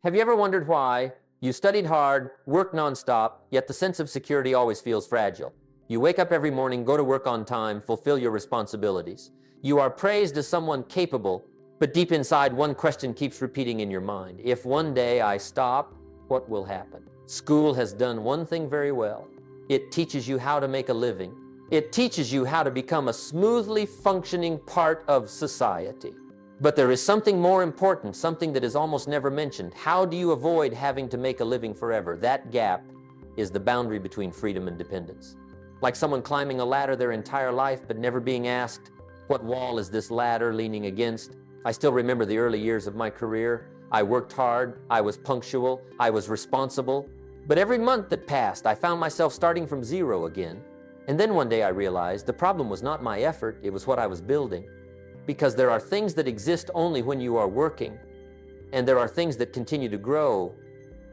Have you ever wondered why you studied hard, worked nonstop, yet the sense of security always feels fragile? You wake up every morning, go to work on time, fulfill your responsibilities. You are praised as someone capable, but deep inside, one question keeps repeating in your mind. If one day I stop, what will happen? School has done one thing very well. It teaches you how to make a living. It teaches you how to become a smoothly functioning part of society. But there is something more important, something that is almost never mentioned. How do you avoid having to make a living forever? That gap is the boundary between freedom and dependence. Like someone climbing a ladder their entire life, but never being asked, what wall is this ladder leaning against? I still remember the early years of my career. I worked hard, I was punctual, I was responsible. But every month that passed, I found myself starting from zero again. And then one day I realized the problem was not my effort, it was what I was building. Because there are things that exist only when you are working, and there are things that continue to grow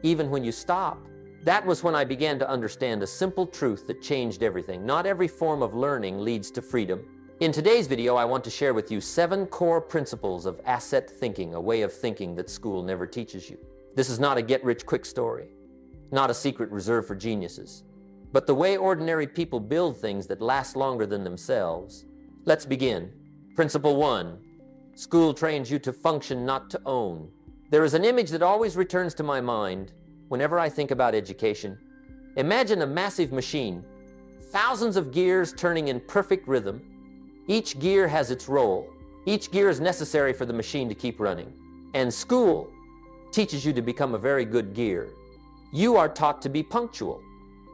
even when you stop. That was when I began to understand a simple truth that changed everything. Not every form of learning leads to freedom. In today's video, I want to share with you 7 core principles of asset thinking, a way of thinking that school never teaches you. This is not a get-rich-quick story, not a secret reserved for geniuses, but the way ordinary people build things that last longer than themselves. Let's begin. Principle 1. School trains you to function, not to own. There is an image that always returns to my mind whenever I think about education. Imagine a massive machine, thousands of gears turning in perfect rhythm. Each gear has its role. Each gear is necessary for the machine to keep running. And school teaches you to become a very good gear. You are taught to be punctual,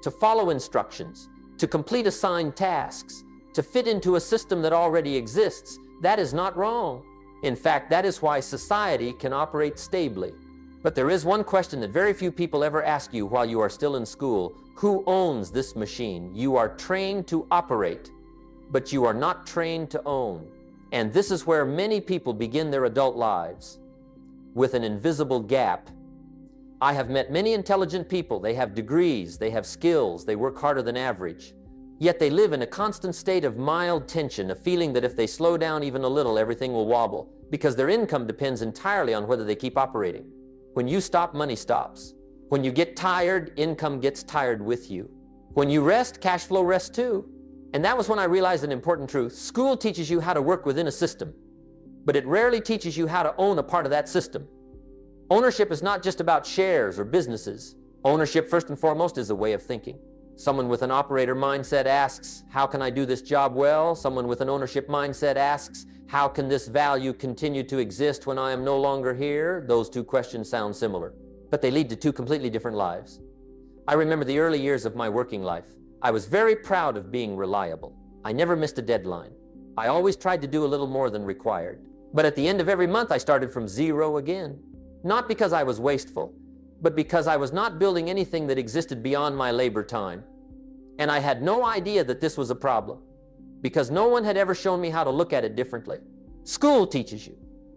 to follow instructions, to complete assigned tasks, to fit into a system that already exists. That is not wrong. In fact, that is why society can operate stably. But there is one question that very few people ever ask you while you are still in school. Who owns this machine? You are trained to operate, but you are not trained to own. And this is where many people begin their adult lives, with an invisible gap. I have met many intelligent people. They have degrees, they have skills, they work harder than average. Yet they live in a constant state of mild tension, a feeling that if they slow down even a little, everything will wobble, because their income depends entirely on whether they keep operating. When you stop, money stops. When you get tired, income gets tired with you. When you rest, cash flow rests too. And that was when I realized an important truth. School teaches you how to work within a system, but it rarely teaches you how to own a part of that system. Ownership is not just about shares or businesses. Ownership, first and foremost, is a way of thinking. Someone with an operator mindset asks, how can I do this job well? Someone with an ownership mindset asks, how can this value continue to exist when I am no longer here? Those two questions sound similar, but they lead to two completely different lives. I remember the early years of my working life. I was very proud of being reliable. I never missed a deadline. I always tried to do a little more than required. But at the end of every month, I started from zero again. Not because I was wasteful, but because I was not building anything that existed beyond my labor time. And I had no idea that this was a problem, because no one had ever shown me how to look at it differently. School teaches you.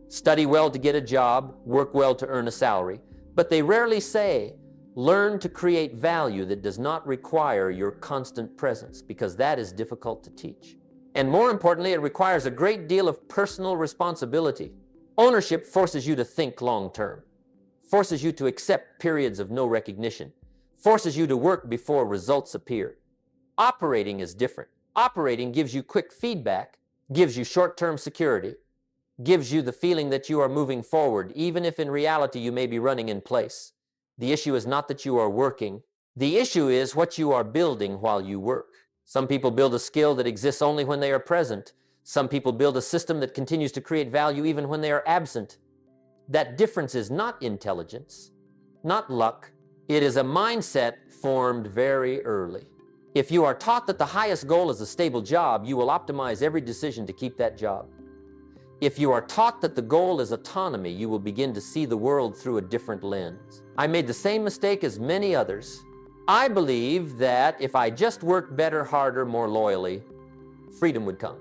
Study well to get a job, work well to earn a salary, but they rarely say, learn to create value that does not require your constant presence, because that is difficult to teach. And more importantly, it requires a great deal of personal responsibility. Ownership forces you to think long-term, forces you to accept periods of no recognition, forces you to work before results appear. Operating is different. Operating gives you quick feedback, gives you short-term security, gives you the feeling that you are moving forward, even if in reality you may be running in place. The issue is not that you are working. The issue is what you are building while you work. Some people build a skill that exists only when they are present. Some people build a system that continues to create value even when they are absent. That difference is not intelligence, not luck. It is a mindset formed very early. If you are taught that the highest goal is a stable job, you will optimize every decision to keep that job. If you are taught that the goal is autonomy, you will begin to see the world through a different lens. I made the same mistake as many others. I believed that if I just worked better, harder, more loyally, freedom would come.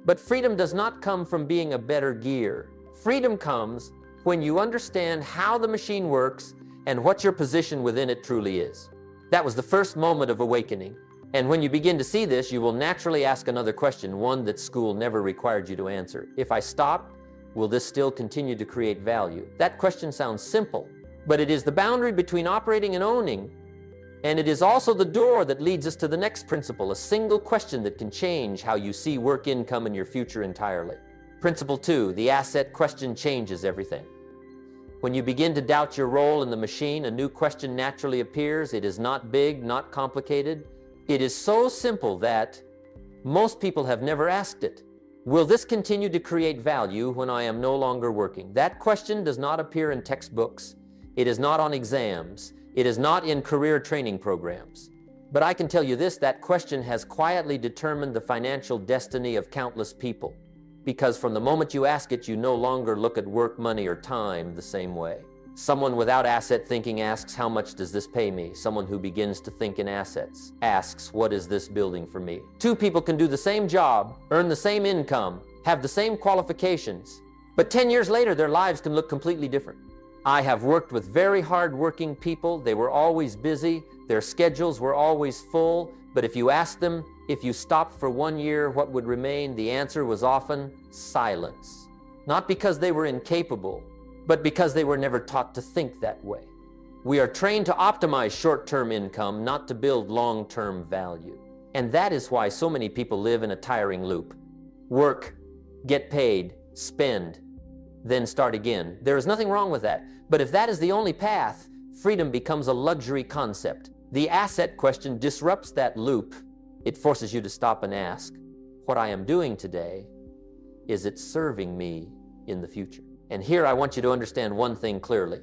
But freedom does not come from being a better gear. Freedom comes when you understand how the machine works and what your position within it truly is. That was the first moment of awakening. And when you begin to see this, you will naturally ask another question, one that school never required you to answer. If I stop, will this still continue to create value? That question sounds simple, but it is the boundary between operating and owning. And it is also the door that leads us to the next principle, a single question that can change how you see work income and your future entirely. Principle 2, the asset question changes everything. When you begin to doubt your role in the machine, a new question naturally appears. It is not big, not complicated. It is so simple that most people have never asked it. Will this continue to create value when I am no longer working? That question does not appear in textbooks. It is not on exams. It is not in career training programs. But I can tell you this, that question has quietly determined the financial destiny of countless people. Because from the moment you ask it, you no longer look at work, money, or time the same way. Someone without asset thinking asks, how much does this pay me? Someone who begins to think in assets asks, what is this building for me? Two people can do the same job, earn the same income, have the same qualifications, but 10 years later, their lives can look completely different. I have worked with very hard-working people. They were always busy. Their schedules were always full. But if you asked them, if you stopped for 1 year, what would remain? The answer was often silence. Not because they were incapable, but because they were never taught to think that way. We are trained to optimize short-term income, not to build long-term value. And that is why so many people live in a tiring loop. Work, get paid, spend, then start again. There is nothing wrong with that. But if that is the only path, freedom becomes a luxury concept. The asset question disrupts that loop. It forces you to stop and ask, what I am doing today, is it serving me in the future? And here I want you to understand one thing clearly.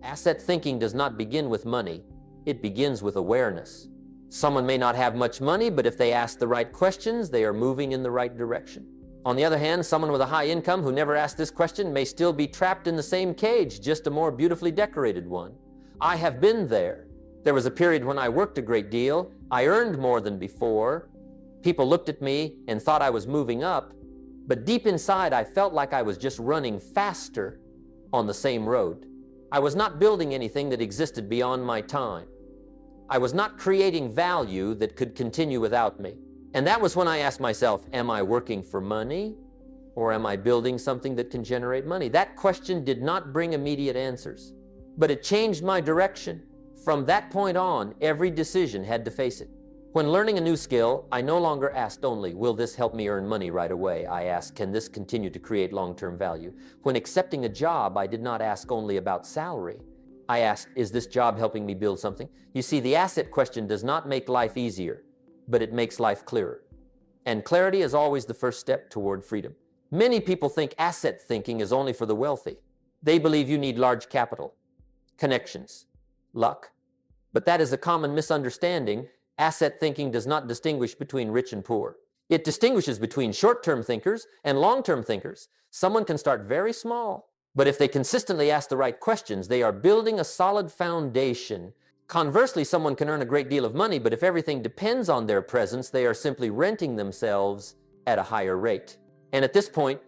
Asset thinking does not begin with money. It begins with awareness. Someone may not have much money, but if they ask the right questions, they are moving in the right direction. On the other hand, someone with a high income who never asked this question may still be trapped in the same cage, just a more beautifully decorated one. I have been there. There was a period when I worked a great deal. I earned more than before. People looked at me and thought I was moving up, but deep inside I felt like I was just running faster on the same road. I was not building anything that existed beyond my time. I was not creating value that could continue without me. And that was when I asked myself, am I working for money or am I building something that can generate money? That question did not bring immediate answers, but it changed my direction. From that point on, every decision had to face it. When learning a new skill, I no longer asked only, will this help me earn money right away? I asked, can this continue to create long-term value? When accepting a job, I did not ask only about salary. I asked, is this job helping me build something? You see, the asset question does not make life easier, but it makes life clearer. And clarity is always the first step toward freedom. Many people think asset thinking is only for the wealthy. They believe you need large capital, connections, luck. But that is a common misunderstanding. Asset thinking does not distinguish between rich and poor. It distinguishes between short-term thinkers and long-term thinkers. Someone can start very small, but if they consistently ask the right questions, they are building a solid foundation. Conversely, someone can earn a great deal of money, but if everything depends on their presence, they are simply renting themselves at a higher rate. And at this point,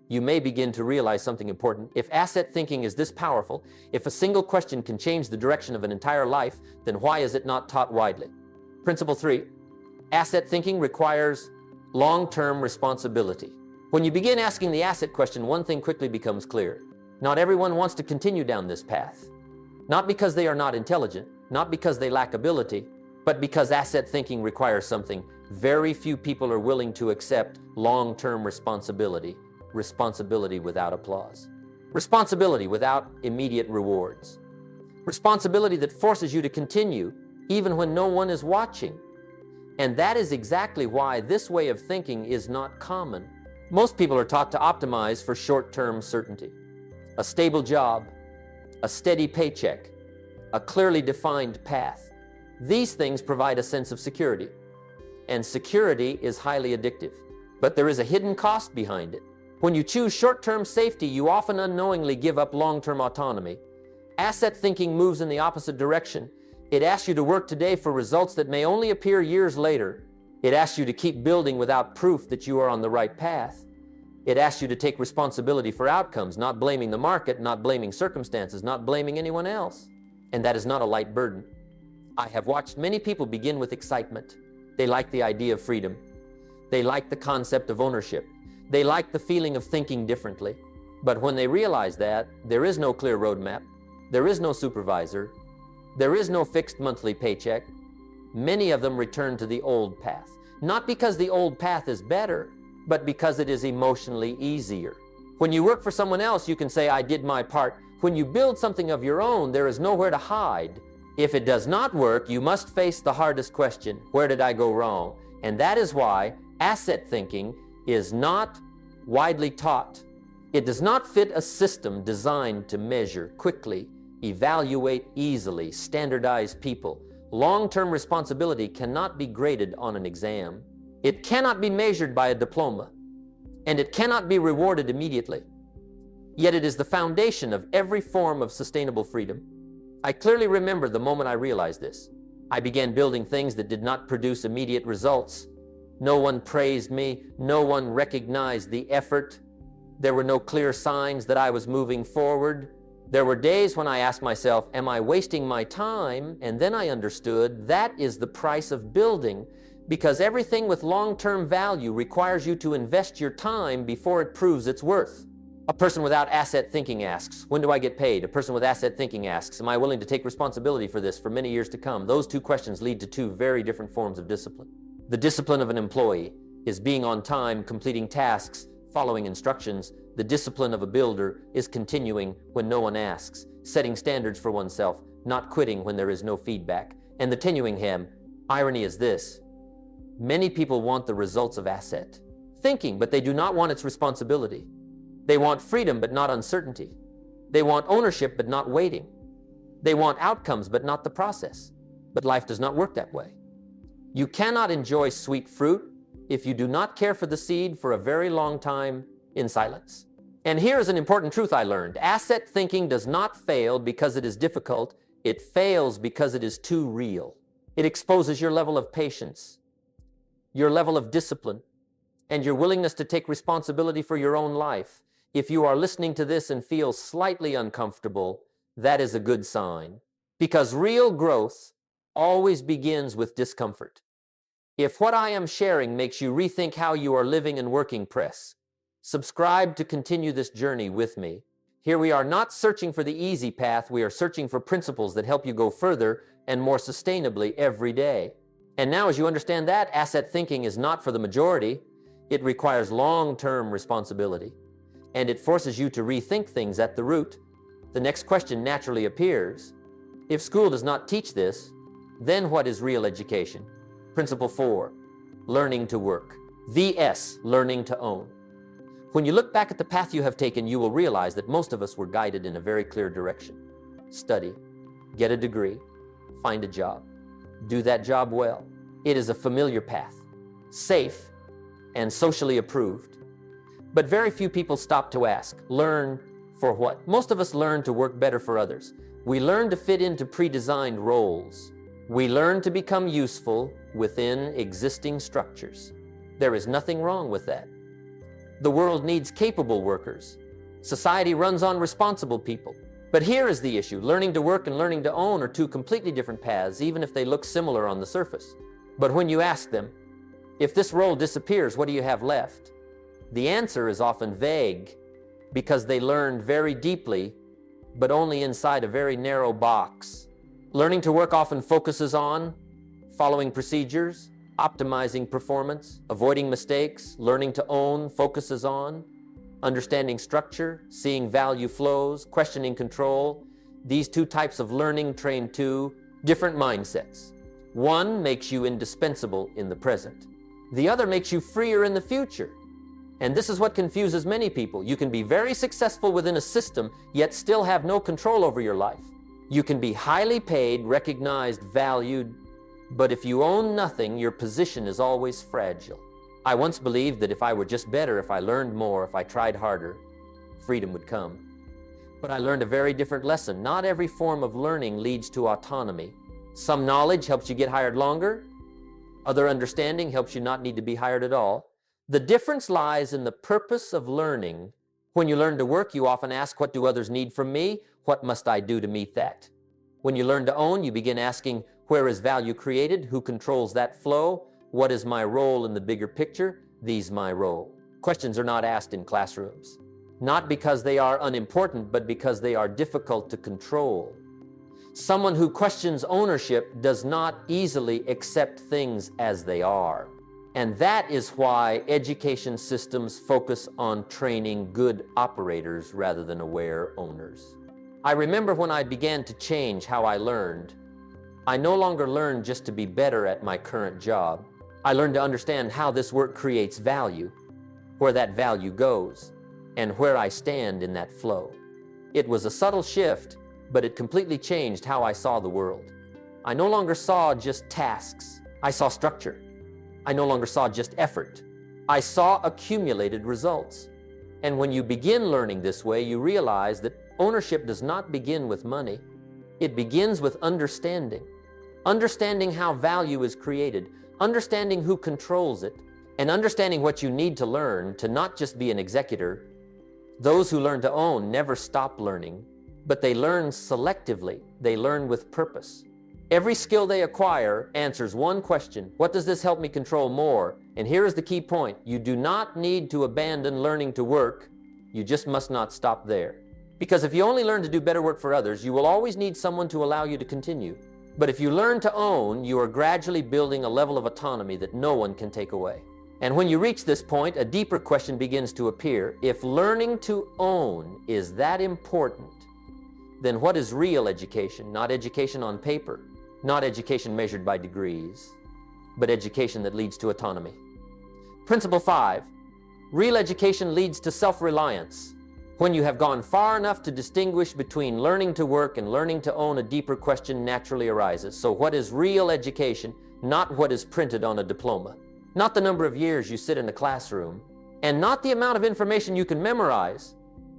you may begin to realize something important. If asset thinking is this powerful, if a single question can change the direction of an entire life, then why is it not taught widely? Principle 3, asset thinking requires long-term responsibility. When you begin asking the asset question, one thing quickly becomes clear. Not everyone wants to continue down this path. Not because they are not intelligent, not because they lack ability, but because asset thinking requires something. Very few people are willing to accept long-term responsibility, responsibility without applause, responsibility without immediate rewards, responsibility that forces you to continue even when no one is watching. And that is exactly why this way of thinking is not common. Most people are taught to optimize for short-term certainty, a stable job, a steady paycheck, a clearly defined path. These things provide a sense of security, and security is highly addictive. But there is a hidden cost behind it. When you choose short-term safety, you often unknowingly give up long-term autonomy. Asset thinking moves in the opposite direction. It asks you to work today for results that may only appear years later. It asks you to keep building without proof that you are on the right path. It asks you to take responsibility for outcomes, not blaming the market, not blaming circumstances, not blaming anyone else. And that is not a light burden. I have watched many people begin with excitement. They like the idea of freedom. They like the concept of ownership. They like the feeling of thinking differently. But when they realize that there is no clear roadmap, There is no supervisor. There is no fixed monthly paycheck. Many of them return to the old path, not because the old path is better, but because it is emotionally easier. When you work for someone else, you can say, I did my part. When you build something of your own, there is nowhere to hide. If it does not work, you must face the hardest question, where did I go wrong? And that is why asset thinking is not widely taught. It does not fit a system designed to measure quickly, evaluate easily, standardize people. Long-term responsibility cannot be graded on an exam. It cannot be measured by a diploma, and it cannot be rewarded immediately. Yet it is the foundation of every form of sustainable freedom. I clearly remember the moment I realized this. I began building things that did not produce immediate results. No one praised me. No one recognized the effort. There were no clear signs that I was moving forward. There were days when I asked myself, am I wasting my time? And then I understood that is the price of building, because everything with long-term value requires you to invest your time before it proves its worth. A person without asset thinking asks, when do I get paid? A person with asset thinking asks, am I willing to take responsibility for this for many years to come? Those two questions lead to two very different forms of discipline. The discipline of an employee is being on time, completing tasks, following instructions. The discipline of a builder is continuing when no one asks, setting standards for oneself, not quitting when there is no feedback. And the tenuing hem, irony is this: many people want the results of asset thinking, but they do not want its responsibility. They want freedom, but not uncertainty. They want ownership, but not waiting. They want outcomes, but not the process. But life does not work that way. You cannot enjoy sweet fruit if you do not care for the seed for a very long time in silence. And here is an important truth I learned. Asset thinking does not fail because it is difficult. It fails because it is too real. It exposes your level of patience, your level of discipline, and your willingness to take responsibility for your own life. If you are listening to this and feel slightly uncomfortable, that is a good sign, because real growth always begins with discomfort. If what I am sharing makes you rethink how you are living and working, press subscribe to continue this journey with me. Here we are not searching for the easy path, we are searching for principles that help you go further and more sustainably every day. And now, as you understand that, asset thinking is not for the majority. It requires long-term responsibility, and it forces you to rethink things at the root. The next question naturally appears: if school does not teach this, then what is real education? Principle 4, learning to work. VS, learning to own. When you look back at the path you have taken, you will realize that most of us were guided in a very clear direction. Study, get a degree, find a job, do that job well. It is a familiar path, safe and socially approved. But very few people stop to ask, learn for what? Most of us learn to work better for others. We learn to fit into pre-designed roles. We learn to become useful within existing structures. There is nothing wrong with that. The world needs capable workers. Society runs on responsible people. But here is the issue. Learning to work and learning to own are two completely different paths, even if they look similar on the surface. But when you ask them, if this role disappears, what do you have left? The answer is often vague, because they learned very deeply, but only inside a very narrow box. Learning to work often focuses on following procedures, optimizing performance, avoiding mistakes. Learning to own focuses on understanding structure, seeing value flows, questioning control. These two types of learning train two different mindsets. One makes you indispensable in the present. The other makes you freer in the future. And this is what confuses many people. You can be very successful within a system, yet still have no control over your life. You can be highly paid, recognized, valued, but if you own nothing, your position is always fragile. I once believed that if I were just better, if I learned more, if I tried harder, freedom would come. But I learned a very different lesson. Not every form of learning leads to autonomy. Some knowledge helps you get hired longer. Other understanding helps you not need to be hired at all. The difference lies in the purpose of learning. When you learn to work, you often ask, what do others need from me? What must I do to meet that? When you learn to own, you begin asking, where is value created? Who controls that flow? What is my role in the bigger picture? These my role. Questions are not asked in classrooms. not because they are unimportant, but because they are difficult to control. Someone who questions ownership does not easily accept things as they are. And that is why education systems focus on training good operators rather than aware owners. I remember when I began to change how I learned. I no longer learned just to be better at my current job. I learned to understand how this work creates value, where that value goes, and where I stand in that flow. It was a subtle shift, but it completely changed how I saw the world. I no longer saw just tasks. I saw structure. I no longer saw just effort. I saw accumulated results. And when you begin learning this way, you realize that ownership does not begin with money. It begins with understanding. Understanding how value is created, understanding who controls it, and understanding what you need to learn to not just be an executor. Those who learn to own never stop learning, but they learn selectively. They learn with purpose. Every skill they acquire answers one question: what does this help me control more? And here is the key point: you do not need to abandon learning to work. You just must not stop there. Because if you only learn to do better work for others, you will always need someone to allow you to continue. But if you learn to own, you are gradually building a level of autonomy that no one can take away. And when you reach this point, a deeper question begins to appear. If learning to own is that important, then what is real education? Not education on paper, not education measured by degrees, but education that leads to autonomy. Principle 5, real education leads to self-reliance. When you have gone far enough to distinguish between learning to work and learning to own, a deeper question naturally arises. So what is real education? Not what is printed on a diploma, not the number of years you sit in a classroom, and not the amount of information you can memorize.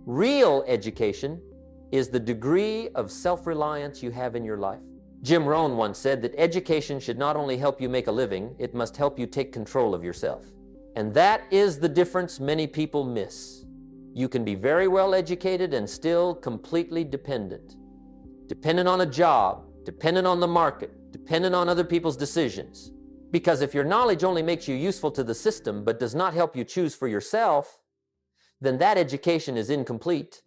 Real education is the degree of self-reliance you have in your life. Jim Rohn once said that education should not only help you make a living, it must help you take control of yourself. And that is the difference many people miss. You can be very well educated and still completely dependent. Dependent on a job, dependent on the market, dependent on other people's decisions. Because if your knowledge only makes you useful to the system but does not help you choose for yourself, then that education is incomplete.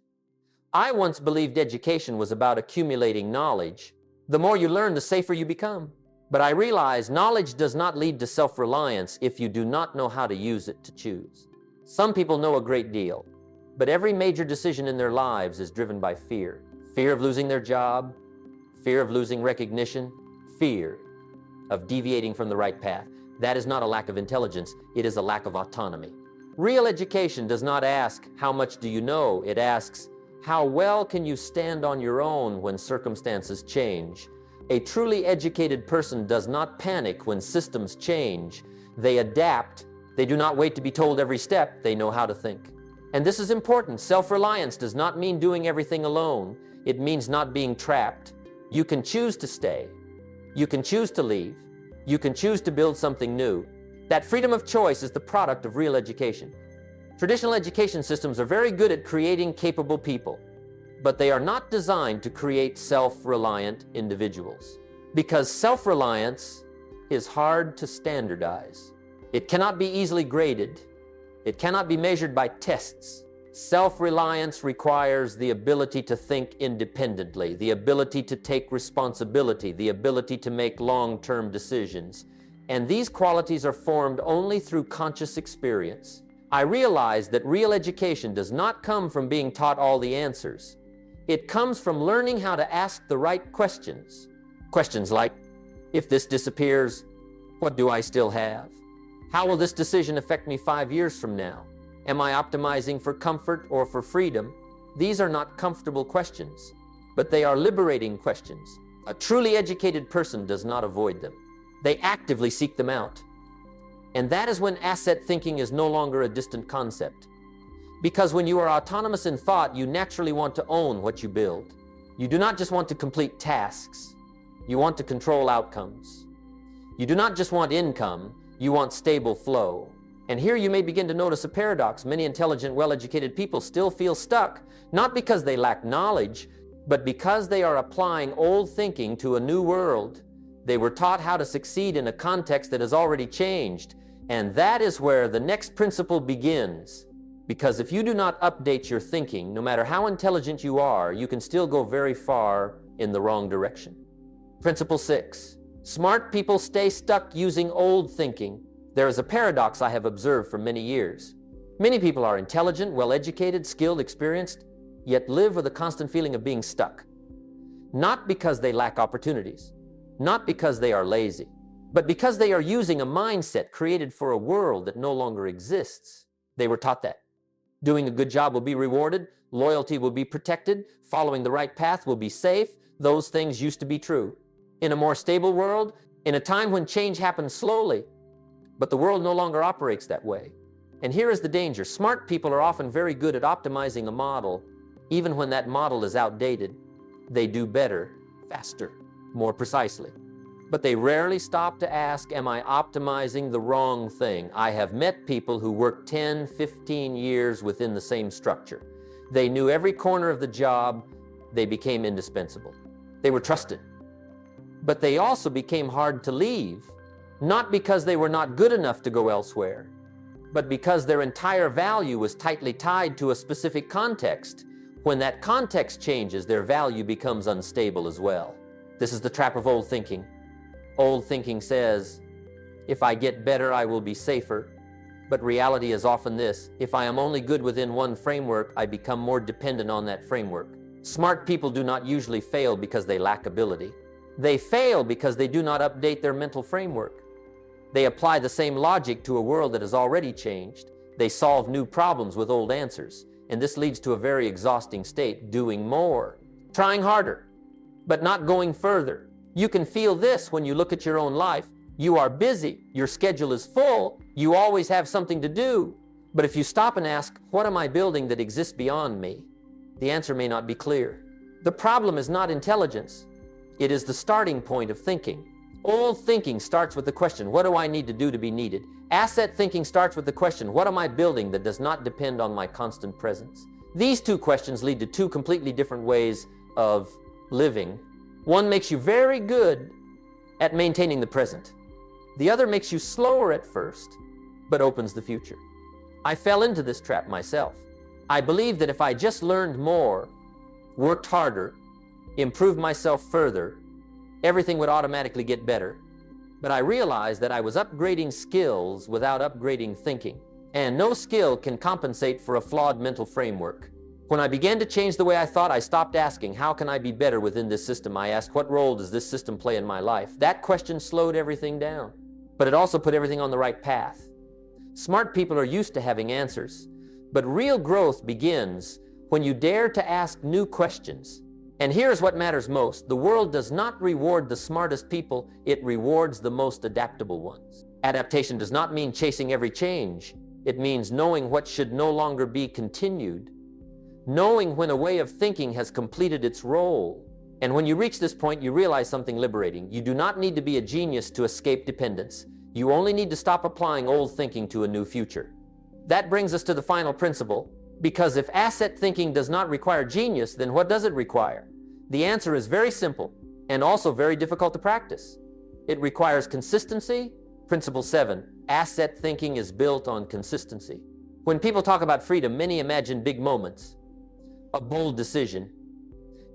I once believed education was about accumulating knowledge. The more you learn, the safer you become. But I realize knowledge does not lead to self-reliance if you do not know how to use it to choose. Some people know a great deal, but every major decision in their lives is driven by fear. Fear of losing their job, fear of losing recognition, fear of deviating from the right path. That is not a lack of intelligence, it is a lack of autonomy. Real education does not ask, how much do you know? It asks, how well can you stand on your own when circumstances change? A truly educated person does not panic when systems change. They adapt. They do not wait to be told every step. They know how to think. And this is important. Self-reliance does not mean doing everything alone. It means not being trapped. You can choose to stay. You can choose to leave. You can choose to build something new. That freedom of choice is the product of real education. Traditional education systems are very good at creating capable people, but they are not designed to create self-reliant individuals. Because self-reliance is hard to standardize. It cannot be easily graded. It cannot be measured by tests. Self-reliance requires the ability to think independently, the ability to take responsibility, the ability to make long-term decisions. And these qualities are formed only through conscious experience. I realize that real education does not come from being taught all the answers. It comes from learning how to ask the right questions. Questions like, if this disappears, what do I still have? How will this decision affect me 5 years from now? Am I optimizing for comfort or for freedom? These are not comfortable questions, but they are liberating questions. A truly educated person does not avoid them. They actively seek them out. And that is when asset thinking is no longer a distant concept. Because when you are autonomous in thought, you naturally want to own what you build. You do not just want to complete tasks. You want to control outcomes. You do not just want income, you want stable flow. And here you may begin to notice a paradox. Many intelligent, well-educated people still feel stuck, not because they lack knowledge, but because they are applying old thinking to a new world. They were taught how to succeed in a context that has already changed. And that is where the next principle begins. Because if you do not update your thinking, no matter how intelligent you are, you can still go very far in the wrong direction. Principle 6. Smart people stay stuck using old thinking. There is a paradox I have observed for many years. Many people are intelligent, well-educated, skilled, experienced, yet live with a constant feeling of being stuck. Not because they lack opportunities, not because they are lazy, but because they are using a mindset created for a world that no longer exists. They were taught that doing a good job will be rewarded, loyalty will be protected, following the right path will be safe. Those things used to be true. In a more stable world, in a time when change happens slowly, but the world no longer operates that way. And here is the danger. Smart people are often very good at optimizing a model, even when that model is outdated. They do better, faster, more precisely. But they rarely stop to ask, am I optimizing the wrong thing? I have met people who worked 10, 15 years within the same structure. They knew every corner of the job. They became indispensable. They were trusted. But they also became hard to leave, not because they were not good enough to go elsewhere, but because their entire value was tightly tied to a specific context. When that context changes, their value becomes unstable as well. This is the trap of old thinking. Old thinking says, if I get better, I will be safer. But reality is often this: if I am only good within one framework, I become more dependent on that framework. Smart people do not usually fail because they lack ability. They fail because they do not update their mental framework. They apply the same logic to a world that has already changed. They solve new problems with old answers. And this leads to a very exhausting state: doing more, trying harder, but not going further. You can feel this when you look at your own life. You are busy, your schedule is full, you always have something to do. But if you stop and ask, what am I building that exists beyond me? The answer may not be clear. The problem is not intelligence. It is the starting point of thinking. Old thinking starts with the question, what do I need to do to be needed? Asset thinking starts with the question, what am I building that does not depend on my constant presence? These two questions lead to two completely different ways of living. One makes you very good at maintaining the present. The other makes you slower at first, but opens the future. I fell into this trap myself. I believed that if I just learned more, worked harder, improved myself further, everything would automatically get better. But I realized that I was upgrading skills without upgrading thinking. And no skill can compensate for a flawed mental framework. When I began to change the way I thought, I stopped asking, how can I be better within this system? I asked, what role does this system play in my life? That question slowed everything down, but it also put everything on the right path. Smart people are used to having answers, but real growth begins when you dare to ask new questions. And here's what matters most. The world does not reward the smartest people, it rewards the most adaptable ones. Adaptation does not mean chasing every change. It means knowing what should no longer be continued. Knowing when a way of thinking has completed its role. And when you reach this point, you realize something liberating. You do not need to be a genius to escape dependence. You only need to stop applying old thinking to a new future. That brings us to the final principle. Because if asset thinking does not require genius, then what does it require? The answer is very simple and also very difficult to practice. It requires consistency. Principle 7, asset thinking is built on consistency. When people talk about freedom, many imagine big moments, a bold decision,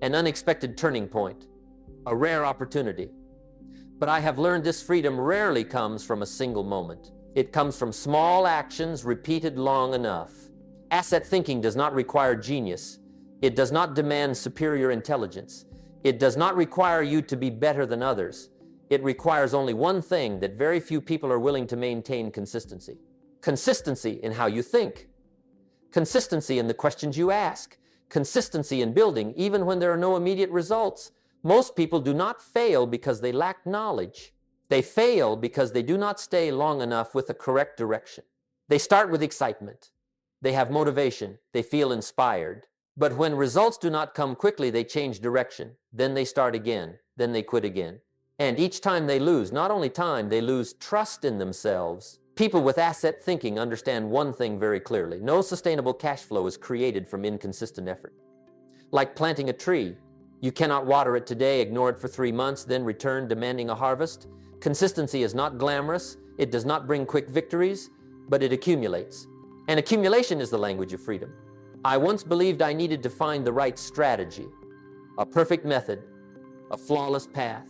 an unexpected turning point, a rare opportunity. But I have learned this freedom rarely comes from a single moment. It comes from small actions repeated long enough. Asset thinking does not require genius. It does not demand superior intelligence. It does not require you to be better than others. It requires only one thing that very few people are willing to maintain: consistency. Consistency in how you think. Consistency in the questions you ask. Consistency in building even when there are no immediate results. Most people do not fail because they lack knowledge. They fail because they do not stay long enough with the correct direction. They start with excitement. They have motivation. They feel inspired. But when results do not come quickly, they change direction. Then they start again. Then they quit again. And each time they lose, not only time, they lose trust in themselves. People with asset thinking understand one thing very clearly. No sustainable cash flow is created from inconsistent effort. Like planting a tree. You cannot water it today, ignore it for 3 months, then return demanding a harvest. Consistency is not glamorous. It does not bring quick victories, but it accumulates. And accumulation is the language of freedom. I once believed I needed to find the right strategy, a perfect method, a flawless path.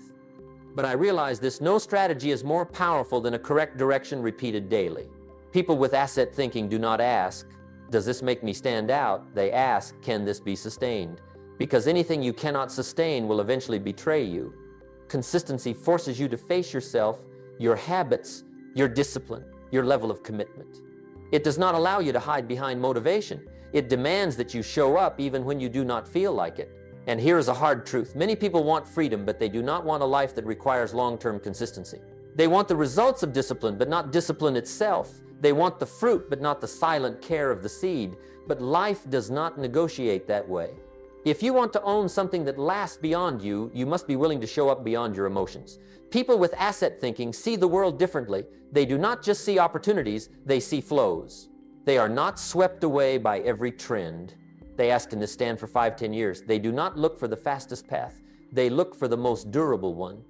But I realized this: no strategy is more powerful than a correct direction repeated daily. People with asset thinking do not ask, "Does this make me stand out?" They ask, "Can this be sustained?" Because anything you cannot sustain will eventually betray you. Consistency forces you to face yourself, your habits, your discipline, your level of commitment. It does not allow you to hide behind motivation. It demands that you show up even when you do not feel like it. And here is a hard truth. Many people want freedom, but they do not want a life that requires long-term consistency. They want the results of discipline, but not discipline itself. They want the fruit, but not the silent care of the seed. But life does not negotiate that way. If you want to own something that lasts beyond you, you must be willing to show up beyond your emotions. People with asset thinking see the world differently. They do not just see opportunities, they see flows. They are not swept away by every trend. They ask, "Can this stand for 5, 10 years?" They do not look for the fastest path. They look for the most durable one.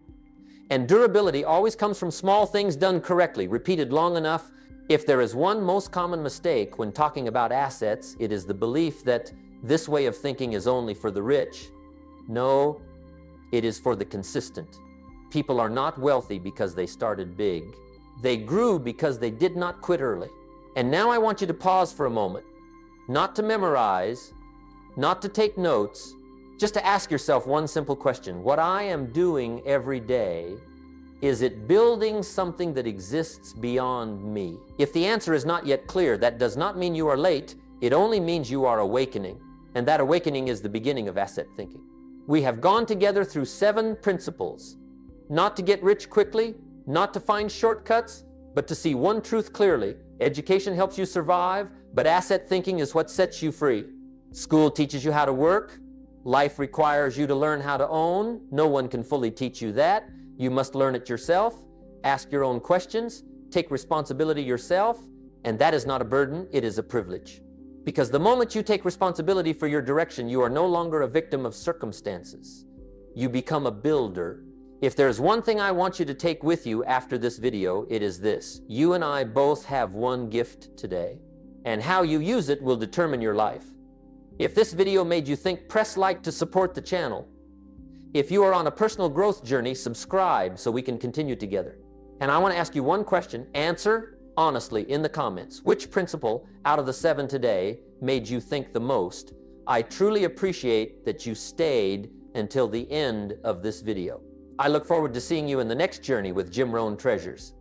And durability always comes from small things done correctly, repeated long enough. If there is one most common mistake when talking about assets, it is the belief that this way of thinking is only for the rich. No, it is for the consistent. People are not wealthy because they started big. They grew because they did not quit early. And now I want you to pause for a moment. Not to memorize, not to take notes, just to ask yourself one simple question. What I am doing every day, is it building something that exists beyond me? If the answer is not yet clear, that does not mean you are late. It only means you are awakening. And that awakening is the beginning of asset thinking. We have gone together through 7 principles. Not to get rich quickly, not to find shortcuts, but to see one truth clearly. Education helps you survive, but asset thinking is what sets you free. School teaches you how to work. Life requires you to learn how to own. No one can fully teach you that. You must learn it yourself. Ask your own questions. Take responsibility yourself. And that is not a burden, it is a privilege. Because the moment you take responsibility for your direction, you are no longer a victim of circumstances. You become a builder. If there's one thing I want you to take with you after this video, it is this: you and I both have one gift today, and how you use it will determine your life. If this video made you think, press like to support the channel. If you are on a personal growth journey, subscribe so we can continue together. And I want to ask you one question. Answer honestly in the comments. Which principle out of the 7 today made you think the most? I truly appreciate that you stayed until the end of this video. I look forward to seeing you in the next journey with Jim Rohn Treasures.